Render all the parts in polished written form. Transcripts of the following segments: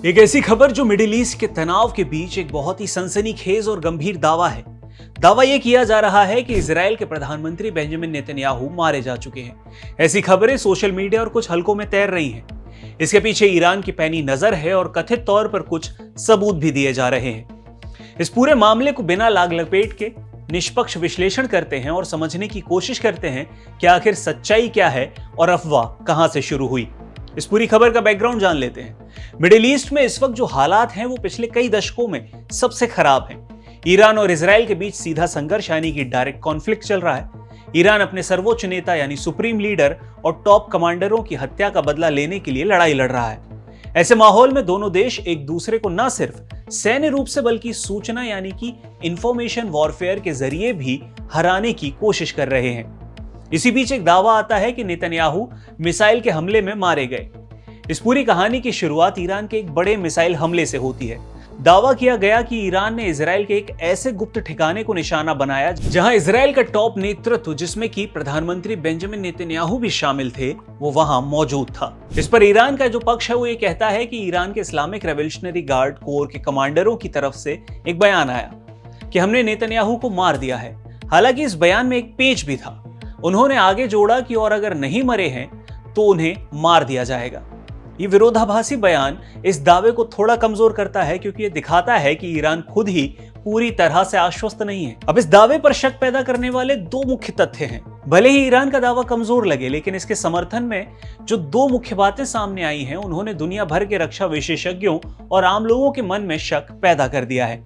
एक ऐसी खबर जो मिडिल ईस्ट के तनाव के बीच एक बहुत ही सनसनीखेज और गंभीर दावा है। दावा यह किया जा रहा है कि इजराइल के प्रधानमंत्री बेंजामिन नेतन्याहू मारे जा चुके हैं। ऐसी खबरें सोशल मीडिया और कुछ हलकों में तैर रही हैं। इसके पीछे ईरान की पैनी नजर है और कथित तौर पर कुछ सबूत भी दिए जा रहे हैं। इस पूरे मामले को बिना लाग लपेट के निष्पक्ष विश्लेषण करते हैं और समझने की कोशिश करते हैं कि आखिर सच्चाई क्या है और अफवाह कहां से शुरू हुई। इस पूरी खबर का बैकग्राउंड जान लेते हैं। मिडिल ईस्ट में इस वक्त जो हालात हैं वो पिछले कई दशकों में सबसे खराब हैं। ईरान और इजराइल के बीच सीधा संघर्ष यानी कि डायरेक्ट कॉन्फ्लिक्ट चल रहा है। ईरान अपने सर्वोच्च नेता यानी सुप्रीम लीडर और टॉप कमांडरों की हत्या का बदला लेने के लिए लड़ाई लड़ रहा है। ऐसे माहौल में दोनों देश एक दूसरे को न सिर्फ सैन्य रूप से बल्कि सूचना यानी कि इंफॉर्मेशन वॉरफेयर के जरिए भी हराने की कोशिश कर रहे हैं। इसी बीच एक दावा आता है कि नेतन्याहू मिसाइल के हमले में मारे गए। इस पूरी कहानी की शुरुआत ईरान के एक बड़े मिसाइल हमले से होती है। दावा किया गया कि ईरान ने इजराइल के एक ऐसे गुप्त ठिकाने को निशाना बनाया जहां इजराइल का टॉप नेतृत्व, जिसमें कि प्रधानमंत्री बेंजामिन नेतन्याहू भी शामिल थे, वो वहां मौजूद था। इस पर ईरान का जो पक्ष है वो ये कहता है कि ईरान के इस्लामिक रेवोल्यूशनरी गार्ड कोर के कमांडरों की तरफ से एक बयान आया कि हमने नेतन्याहू को मार दिया है। हालांकि इस बयान में एक पेच भी था। उन्होंने आगे जोड़ा कि और अगर नहीं मरे हैं तो उन्हें मार दिया जाएगा। ये विरोधाभासी बयान इस दावे को थोड़ा कमजोर करता है क्योंकि ये दिखाता है कि ईरान खुद ही पूरी तरह से आश्वस्त नहीं है। अब इस दावे पर शक पैदा करने वाले दो मुख्य तथ्य हैं। भले ही ईरान का दावा कमजोर लगे, लेकिन इसके समर्थन में जो दो मुख्य बातें सामने आई हैं उन्होंने दुनिया भर के रक्षा विशेषज्ञों और आम लोगों के मन में शक पैदा कर दिया है।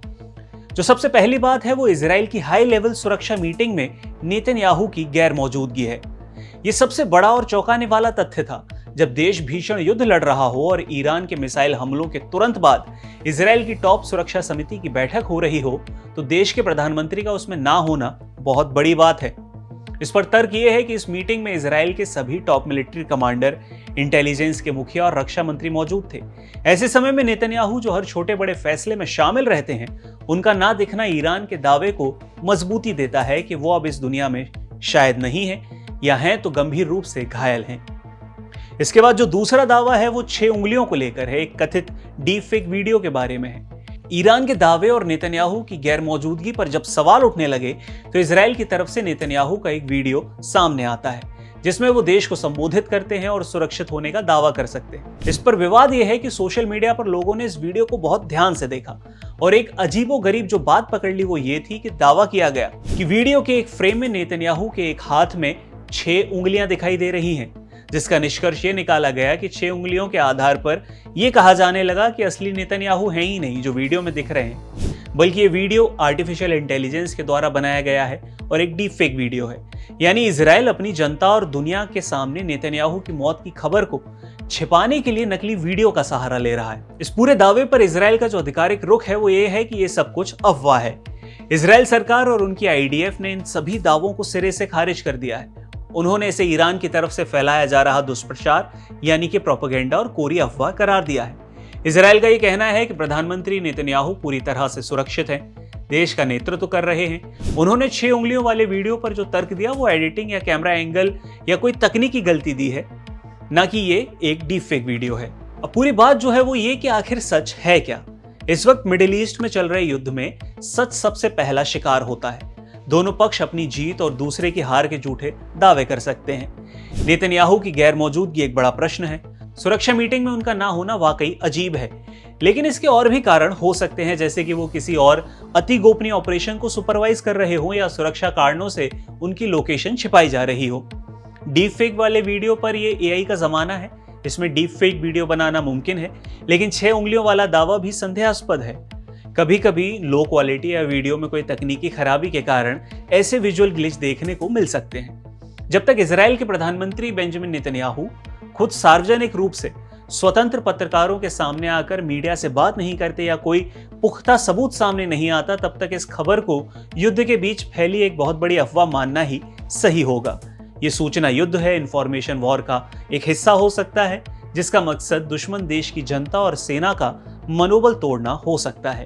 जो सबसे पहली बात है वो इजराइल की हाई लेवल सुरक्षा मीटिंग में नेतन्याहू की गैर मौजूदगी है। यह सबसे बड़ा और चौंकाने वाला तथ्य था। जब देश भीषण युद्ध लड़ रहा हो और ईरान के मिसाइल हमलों के तुरंत बाद इजराइल की टॉप सुरक्षा समिति की बैठक हो रही हो तो देश के प्रधानमंत्री का उसमें ना होना बहुत बड़ी बात है। इस पर तर्क यह है कि इस मीटिंग में इजराइल के सभी टॉप मिलिट्री कमांडर, इंटेलिजेंस के मुखिया और रक्षा मंत्री मौजूद थे। ऐसे समय में नेतन्याहू जो हर छोटे बड़े फैसले में शामिल रहते हैं, उनका ना दिखना ईरान के दावे को मजबूती देता है कि वो अब इस दुनिया में शायद नहीं है या हैं तो गंभीर रूप से घायल हैं। इसके बाद जो दूसरा दावा है वो 6 उंगलियों को लेकर है, एक कथित डीप फेक वीडियो के बारे में है। ईरान के दावे और नेतन्याहू की गैर मौजूदगी पर जब सवाल उठने लगे तो इजराइल की तरफ से नेतन्याहू का एक वीडियो सामने आता है जिसमें वो देश को संबोधित करते हैं और सुरक्षित होने का दावा कर सकते हैं। इस पर विवाद यह है कि सोशल मीडिया पर लोगों ने इस वीडियो को बहुत ध्यान से देखा और एक अजीबोगरीब जो बात पकड़ ली वो ये थी कि दावा किया गया कि वीडियो के एक फ्रेम में नेतन्याहू के एक हाथ में 6 उंगलियां दिखाई दे रही हैं, जिसका निष्कर्ष ये निकाला गया कि 6 उंगलियों के आधार पर यह कहा जाने लगा कि असली नेतन्याहू हैं ही नहीं जो वीडियो में दिख रहे हैं, बल्कि ये वीडियो आर्टिफिशियल इंटेलिजेंस के द्वारा बनाया गया है और एक डीप फेक वीडियो है। यानी इजराइल अपनी जनता और दुनिया के सामने नेतन्याहू की मौत की खबर को छिपाने के लिए नकली वीडियो का सहारा ले रहा है। इस पूरे दावे पर इजराइल का जो आधिकारिक रुख है वो ये है कि ये सब कुछ अफवाह है। इजराइल सरकार और उनकी आईडीएफ ने इन सभी दावों को सिरे से खारिज कर दिया है। उन्होंने इसे ईरान की तरफ से फैलाया जा रहा दुष्प्रचार यानी कि प्रोपेगेंडा और कोरी अफवाह करार दिया है। इजराइल का ये कहना है कि प्रधानमंत्री नेतन्याहू पूरी तरह से सुरक्षित हैं, देश का नेतृत्व कर रहे हैं। उन्होंने 6 उंगलियों वाले वीडियो पर जो तर्क दिया वो एडिटिंग या कैमरा एंगल या कोई तकनीकी गलती दी है, ना कि ये एक डीप फेक वीडियो है। अब पूरी बात जो है वो ये कि आखिर सच है क्या। इस वक्त मिडिल ईस्ट में चल रहे युद्ध में सच सबसे पहला शिकार होता है। दोनों पक्ष अपनी जीत और दूसरे की हार के झूठे दावे कर सकते हैं। नेतन्याहू की गैर मौजूदगी एक बड़ा प्रश्न है। सुरक्षा मीटिंग में उनका ना होना वाकई अजीब है, लेकिन इसके और भी कारण हो सकते हैं, जैसे कि वो किसी और अति गोपनीय ऑपरेशन को सुपरवाइज कर रहे हो या सुरक्षा कारणों से उनकी लोकेशन छिपाई जा रही हो। डीप फेक वाले वीडियो पर ये एआई का जमाना है, इसमें डीप फेक वीडियो बनाना मुमकिन है, लेकिन 6 उंगलियों वाला दावा भी संदेहास्पद है। कभी कभी लो क्वालिटी या वीडियो में कोई तकनीकी खराबी के कारण ऐसे विजुअल ग्लिच देखने को मिल सकते हैं। जब तक इजराइल के प्रधानमंत्री बेंजामिन नेतन्याहू खुद सार्वजनिक रूप से स्वतंत्र पत्रकारों के सामने आकर मीडिया से बात नहीं करते या कोई पुख्ता सबूत सामने नहीं आता, तब तक इस खबर को युद्ध के बीच फैली एक बहुत बड़ी अफवाह मानना ही सही होगा। ये सूचना युद्ध है, इंफॉर्मेशन वॉर का एक हिस्सा हो सकता है, जिसका मकसद दुश्मन देश की जनता और सेना का मनोबल तोड़ना हो सकता है।